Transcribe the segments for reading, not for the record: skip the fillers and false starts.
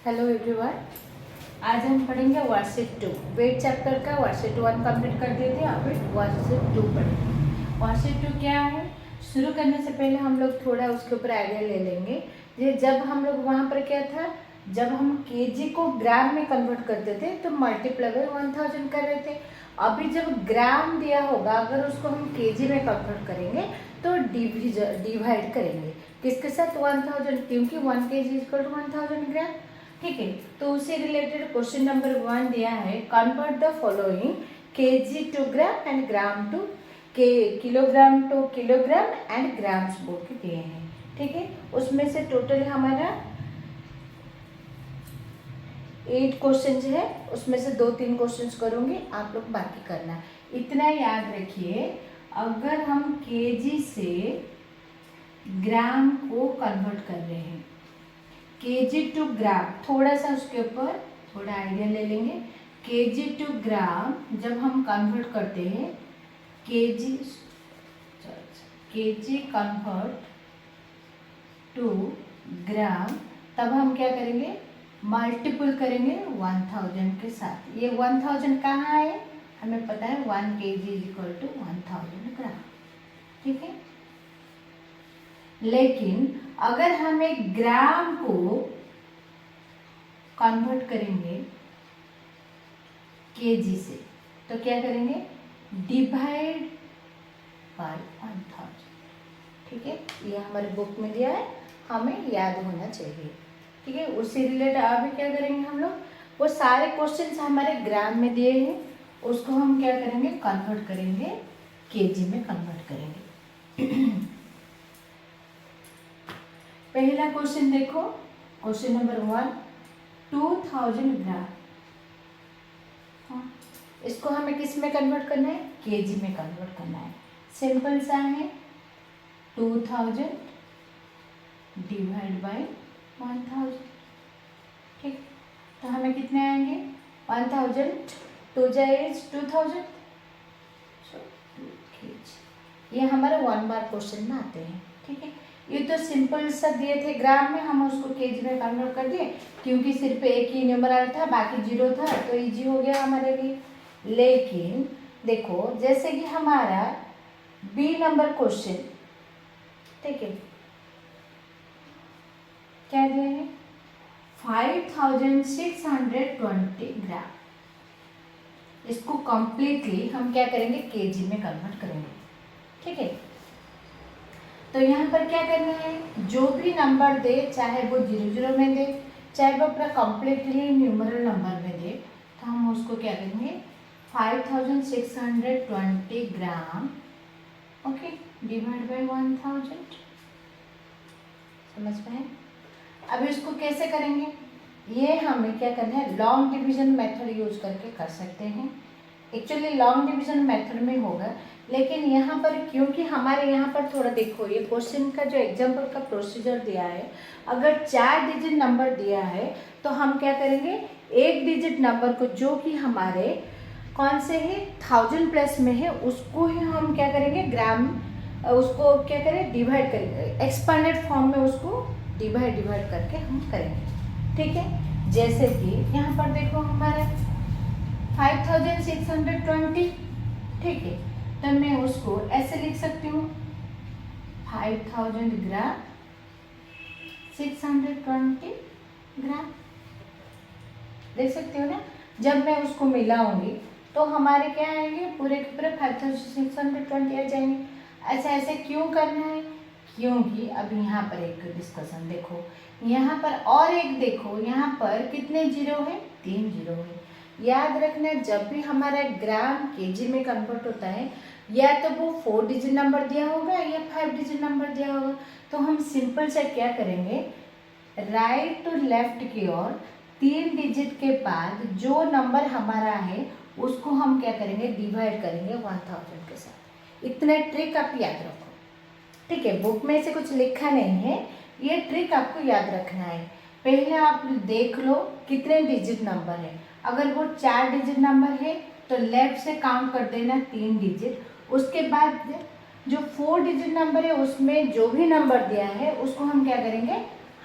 Hello everyone. आज हम पढ़ेंगे वर्कशीट 2। वेट चैप्टर का वर्कशीट 1 कंप्लीट कर दिए थे, अभी वर्कशीट 2 पढ़ेंगे। वर्कशीट 2 क्या है, शुरू करने से पहले हम लोग थोड़ा उसके ऊपर आइडिया ले लेंगे। ये जब हम लोग वहाँ पर क्या था, जब हम केजी को ग्राम में कन्वर्ट करते थे तो मल्टीप्लाई बाय 1000 कर रहे थे। अभी जब ग्राम दिया होगा, अगर उसको हम केजी में कन्वर्ट करेंगे तो डिवाइड करेंगे किसके साथ, 1000, क्योंकि 1 kg इक्वल टू 1000 ग्राम। ठीक है, तो उससे रिलेटेड क्वेश्चन नंबर 1 दिया है, convert the following KG to gram and gram to kilogram to kilogram and grams बोल के दिए हैं। ठीक है, उसमें से टोटल हमारा 8 क्वेश्चन है, उसमें से 2-3 क्वेश्चन करूंगी, आप लोग बाकी करना। इतना याद रखिए, अगर हम केजी से ग्राम को कन्वर्ट कर रहे हैं, केजी टू ग्राम, थोड़ा सा उसके ऊपर थोड़ा आइडिया ले लेंगे। केजी टू ग्राम जब हम कन्वर्ट करते हैं, केजी कन्वर्ट टू ग्राम, तब हम क्या करेंगे, मल्टीपल करेंगे 1000 के साथ। ये 1000 कहाँ है, हमें पता है 1 kg इक्वल टू 1000 ग्राम। ठीक है, लेकिन अगर हम एक ग्राम को कन्वर्ट करेंगे केजी से, तो क्या करेंगे, डिवाइड बाय 1000। ठीक है, ये हमारे बुक में दिया है, हमें याद होना चाहिए। ठीक है, उससे रिलेटेड अभी क्या करेंगे हम लोग, वो सारे क्वेश्चंस हमारे ग्राम में दिए हैं, उसको हम क्या करेंगे, कन्वर्ट करेंगे, केजी में कन्वर्ट करेंगे। पहला क्वेश्चन देखो, क्वेश्चन नंबर 1, 2000 ग्राम। इसको हमें किस में कन्वर्ट करना है, केजी में कन्वर्ट करना है। सिंपल सा है, 2000 डिवाइड बाय 1000। ठीक, तो हमें कितने आएंगे, 1000 2 जाएज 2000, ये हमारे 1 बार क्वेश्चन में आते हैं। ठीक है, ये तो सिंपल सा दिए थे ग्राम में, हम उसको केजी में कन्वर्ट कर दिए, क्योंकि सिर्फ एक ही न्यूमरल था, बाकी 0 था, तो इजी हो गया हमारे लिए। लेकिन देखो, जैसे कि हमारा बी नंबर क्वेश्चन, ठीक है, क्या दिया है, 5620 ग्राम। इसको कंप्लीटली हम क्या करेंगे, केजी में कन्वर्ट करेंगे। ठीक है, तो यहाँ पर क्या करना है, जो भी नंबर दे, चाहे वो 00 में दे, चाहे वो अपना कंप्लीटली न्यूमरल नंबर में दे, तो हम उसको क्या करेंगे, 5620 ग्राम, ओके, डिवाइड बाय 1000। समझ में? अब इसको कैसे करेंगे, ये हमें क्या करना है, लॉन्ग डिवीजन मेथड यूज करके कर सकते हैं। एक्चुअली लॉन्ग डिवीजन मेथड में होगा, लेकिन यहाँ पर क्योंकि हमारे यहाँ पर थोड़ा देखो, ये क्वेश्चन का जो एग्जाम्पल का प्रोसीजर दिया है, अगर 4 डिजिट नंबर दिया है तो हम क्या करेंगे, 1 डिजिट नंबर को जो कि हमारे कौन से है, 1000 प्लस में है, उसको ही हम क्या करेंगे, ग्राम, उसको क्या करें, डिवाइड करेंगे, एक्सपांडेड फॉर्म में उसको डिवाइड करके हम करेंगे। ठीक है, जैसे कि यहाँ पर देखो हमारा 5620, ठीक है, तो मैं उसको ऐसे लिख सकती हूँ, 5000 ग्राम 620 ग्राम, देख सकते हो ना। जब मैं उसको मिलाऊंगी तो हमारे क्या आएंगे, पूरे के पूरे 5620 आ जाएंगे। ऐसा ऐसे क्यों करना है, क्योंकि अब यहाँ पर एक डिस्कशन देखो, यहाँ पर और एक देखो, यहाँ पर कितने जीरो है, 3 जीरो है। याद रखना, जब भी हमारा ग्राम केजी में कन्वर्ट होता है, या तो वो 4 डिजिट नंबर दिया होगा या 5 डिजिट नंबर दिया होगा, तो हम सिंपल से क्या करेंगे, राइट टू लेफ्ट की ओर 3 डिजिट के बाद जो नंबर हमारा है उसको हम क्या करेंगे, डिवाइड करेंगे 1000 के साथ। इतने ट्रिक आप याद रखो। ठीक है, बुक में से कुछ लिखा नहीं है, ये ट्रिक आपको याद रखना है। पहले आप देख लो कितने डिजिट नंबर है, अगर वो 4 डिजिट नंबर है तो लेफ्ट से काउंट कर देना 3 डिजिट, उसके बाद जो 4 डिजिट नंबर है उसमें जो भी नंबर दिया है उसको हम क्या करेंगे,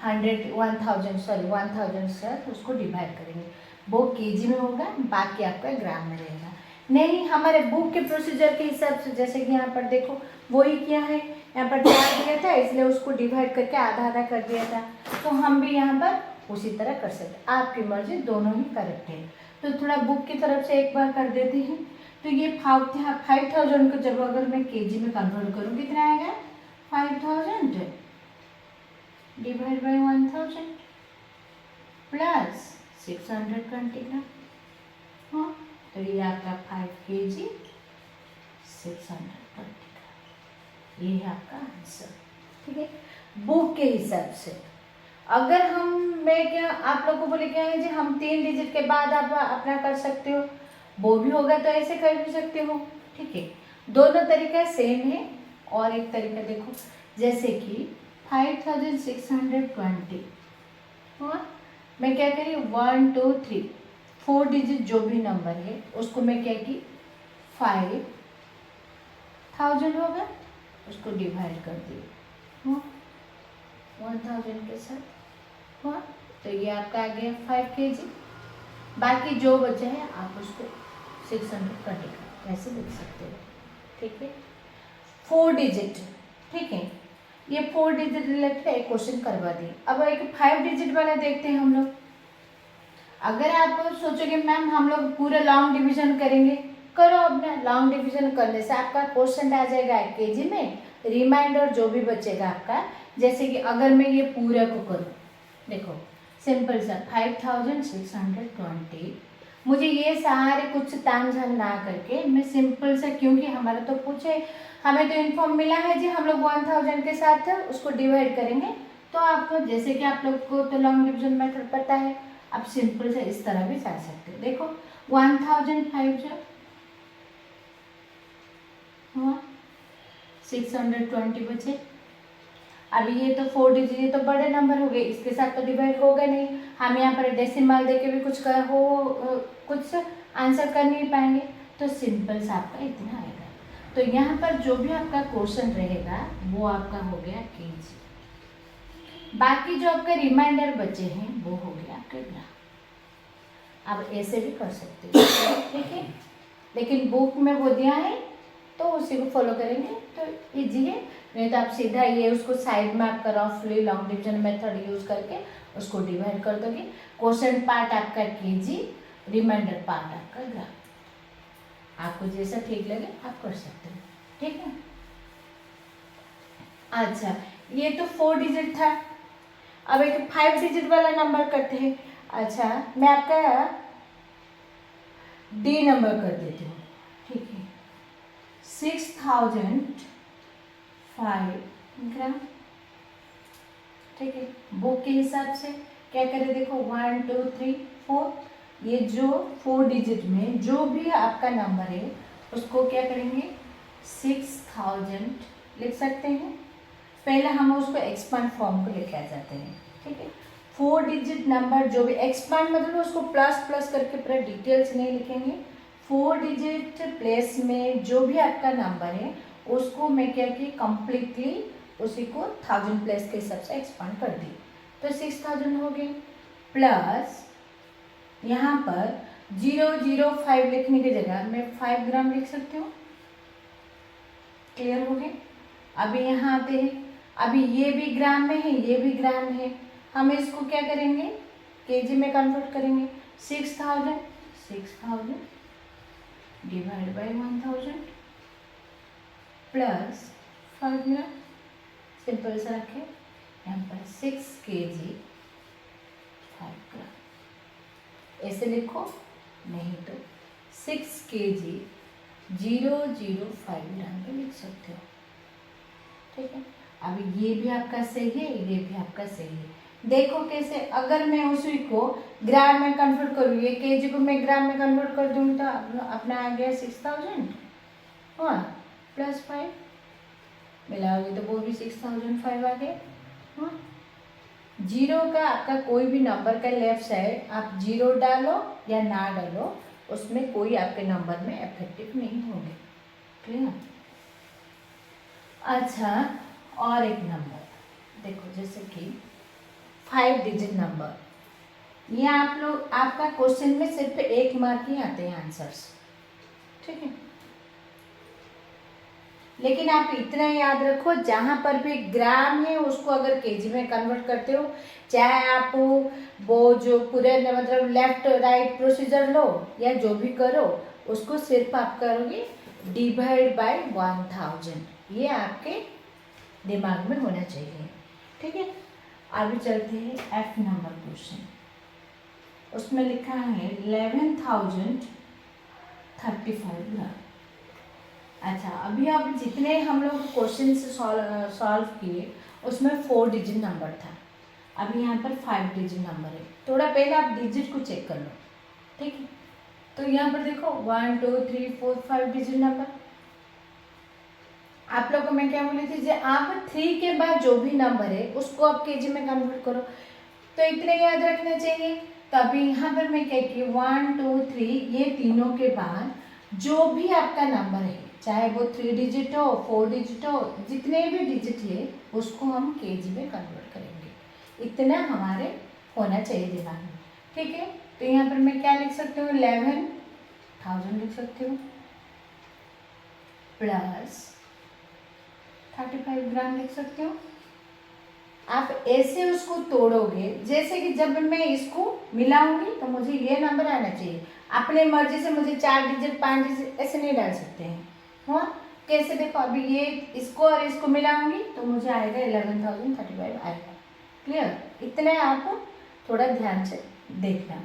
1000 से उसको डिवाइड करेंगे, वो केजी में होगा, बाकी आपका ग्राम में रहेगा। नहीं, हमारे बुक के प्रोसीजर के हिसाब से, जैसे कि यहाँ पर देखो वही किया है, यहाँ पर 4 दिया था इसलिए उसको डिवाइड करके आधा आधा कर दिया था, तो हम भी यहाँ पर उसी तरह कर सकते। आपकी मर्जी, दोनों ही करेक्ट है। तो थोड़ा बुक की तरफ से एक बार कर देती हैं। तो ये 5000 को जब अगर मैं केजी में कन्वर्ट करूँ कितना आएगा, 5000 डिवाइड बाई 1000 प्लस 620 ग्राम। हाँ, तो ये आपका 5 kg 620 ग्राम, ये है आपका आंसर। ठीक है, बुक के हिसाब से। अगर मैं क्या आप लोग को बोले क्या है जी, हम 3 डिजिट के बाद आप अपना कर सकते हो, वो भी होगा तो ऐसे कर भी सकते हो। ठीक है, दोनों तरीका सेम है। और एक तरीका देखो, जैसे कि 5620, हाँ, मैं क्या करी 1 2 3 4 डिजिट जो भी नंबर है उसको मैं क्या की 5000 होगा, उसको डिवाइड कर दिए, हाँ 1000 के साथ, हाँ, तो ये आपका आ गया 5 kg। बाकी जो बचा है आप उसको 620 ऐसे लिख सकते हो। ठीक है, 4 डिजिट, ठीक है, ये 4 डिजिट रिलेटेड एक क्वेश्चन करवा दिए। अब एक 5 डिजिट वाला देखते हैं हम लोग। अगर आप सोचोगे मैम हम लोग पूरा लॉन्ग डिवीजन करेंगे, करो अपना। लॉन्ग डिवीजन करने से आपका क्वेश्चन आ जाएगा केजी में, रिमाइंडर जो भी बचेगा आपका। जैसे कि अगर मैं ये पूरा को करूँ, देखो सिंपल सा 5620, मुझे ये सारे कुछ तामझाम ना करके मैं सिंपल सा, क्योंकि हमारा तो पूछे, हमें तो इन्फॉर्म मिला है जी हम लोग 1000 के साथ उसको डिवाइड करेंगे। तो आप जैसे कि आप लोग को तो लॉन्ग डिवीजन मेथड पता है, आप सिंपल से इस तरह भी जा सकते हो। देखो 1005 हुआ, 620 बचे। अभी ये तो 4 डिजिट, ये तो बड़े नंबर हो गए, इसके साथ तो डिवाइड होगा नहीं। हम यहाँ पर डेसिमल दे के भी कुछ कुछ आंसर कर नहीं पाएंगे, तो सिंपल सा आपका इतना आएगा। तो यहाँ पर जो भी आपका क्वेश्चन रहेगा वो आपका हो गया केजी, बाकी जो आपके रिमाइंडर बचे हैं वो हो गया आपके ग्राम। आप ऐसे भी कर सकते हो, ठीक है, लेकिन बुक में वो दिया है तो उसी को फॉलो करेंगे तो इजी है। नहीं तो आप सीधा ये उसको साइड में आपका रफली लॉन्ग डिवीजन मेथड यूज करके उसको डिवाइड कर दोगे। क्वेश्चन पार्ट आपका केजी, रिमाइंडर पार्ट आपका ग्राम। आपको जैसा ठीक लगे आप कर सकते हो, ठीक है। अच्छा, ये तो 4 डिजिट था, अब एक 5 डिजिट वाला नंबर करते हैं। अच्छा, मैं आपका डी नंबर कर देती हूँ, ठीक है, 6005 ग्राम। ठीक है, बुक के हिसाब से क्या करें, देखो 1 2 3 4, ये जो 4 डिजिट में जो भी आपका नंबर है उसको क्या करेंगे 6000 लिख सकते हैं। पहले हम उसको एक्सपांड फॉर्म को लेके आ जाते हैं, ठीक है। 4 डिजिट नंबर जो भी एक्सपांड मतलब उसको प्लस प्लस करके पूरा डिटेल्स नहीं लिखेंगे। 4 डिजिट प्लेस में जो भी आपका नंबर है उसको मैं क्या कि कंप्लीटली उसी को 1000 प्लेस के हिसाब से एक्सपांड कर दी, तो 6000 हो गए। प्लस यहाँ पर 005 लिखने की जगह मैं 5 ग्राम लिख सकती हूँ। क्लियर हो गए। अभी यहाँ आते हैं, अभी ये भी ग्राम में है, ये भी ग्राम है, हम इसको क्या करेंगे केजी में कन्वर्ट करेंगे। 6000 divide by 1000 plus 5 gram, simple सा रखें यहाँ पर 6 kg 5 ग्राम, ऐसे लिखो, नहीं तो 6 kg 005 ग्राम पे लिख सकते हो, ठीक है। अभी ये भी आपका सही है, ये भी आपका सही है। देखो कैसे, अगर मैं उसी को ग्राम में कन्वर्ट करूँ, ये केजी को मैं ग्राम में कन्वर्ट कर दूँगी तो अपना आ गया 6000, हाँ, प्लस 5 मिलाओगे तो वो भी 6005 आ गए, हाँ। जीरो का आपका कोई भी नंबर का लेफ्ट साइड आप जीरो डालो या ना डालो, उसमें कोई आपके नंबर में इफेक्टिव नहीं होंगे, क्लियर। अच्छा, और एक नंबर देखो, जैसे कि 5 डिजिट नंबर। ये आप लोग आपका क्वेश्चन में सिर्फ 1 मार्क ही आते हैं आंसर्स, ठीक है। लेकिन आप इतना याद रखो, जहाँ पर भी ग्राम है उसको अगर केजी में कन्वर्ट करते हो, चाहे आप वो जो पूरे मतलब लेफ्ट राइट प्रोसीजर लो या जो भी करो, उसको सिर्फ आप करोगे डिवाइड बाय 1000। ये आपके दिमाग में होना चाहिए, ठीक है। आगे चलते हैं एफ नंबर क्वेश्चन। उसमें लिखा है 11,035 ग्राम। अच्छा, अभी आप जितने हम लोग क्वेश्चन से सॉल्व किए उसमें 4 डिजिट नंबर था, अभी यहाँ पर 5 डिजिट नंबर है। थोड़ा पहले आप डिजिट को चेक कर लो, ठीक है। तो यहाँ पर देखो 1 2 3 4 5 डिजिट नंबर। आप लोग को मैं क्या बोली थी, आप 3 के बाद जो भी नंबर है उसको आप केजी में कन्वर्ट करो, तो इतने याद रखना चाहिए। तो अभी यहाँ पर मैं क्या की 1 2 3 ये तीनों के बाद जो भी आपका नंबर है, चाहे वो 3 डिजिट हो 4 डिजिट हो, जितने भी डिजिट है उसको हम केजी में कन्वर्ट करेंगे। इतना हमारे होना चाहिए दिमाग में, ठीक है। तो यहाँ पर मैं क्या लिख सकती हूँ, 11,000 लिख सकती हूँ प्लस 35 ग्राम लिख सकती हूँ। आप ऐसे उसको तोड़ोगे जैसे कि जब मैं इसको मिलाऊंगी तो मुझे ये नंबर आना चाहिए। अपने मर्जी से मुझे 4 डिजिट 5 डिजिट ऐसे नहीं डाल सकते हैं, हाँ। कैसे देखो, अभी ये इसको और इसको मिलाऊंगी तो मुझे आएगा 11,035 आएगा। क्लियर? इतने आप थोड़ा ध्यान से देखना।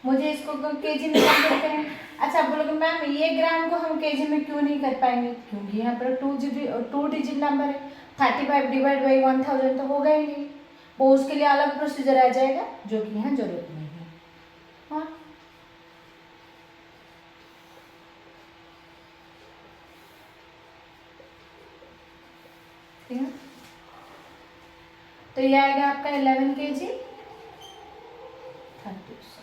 मुझे इसको केजी में कन्वर्ट करें। अच्छा, आप बोलोगे मैम ये ग्राम को हम केजी में क्यों नहीं कर पाएंगे, क्योंकि यहाँ पर 2 डिजिट नंबर है। 35 डिवाइड बाई 1000 तो होगा ही नहीं, वो उसके लिए अलग प्रोसीजर आ जाएगा, जो कि यहाँ जरूरत नहीं है, हाँ। ठीक है, तो ये आएगा आपका 11 kg 35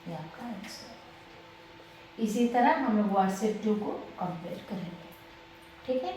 ये आपका आंसर। इसी तरह हम लोग WhatsApp 2 को कंप्लीट करेंगे, ठीक है।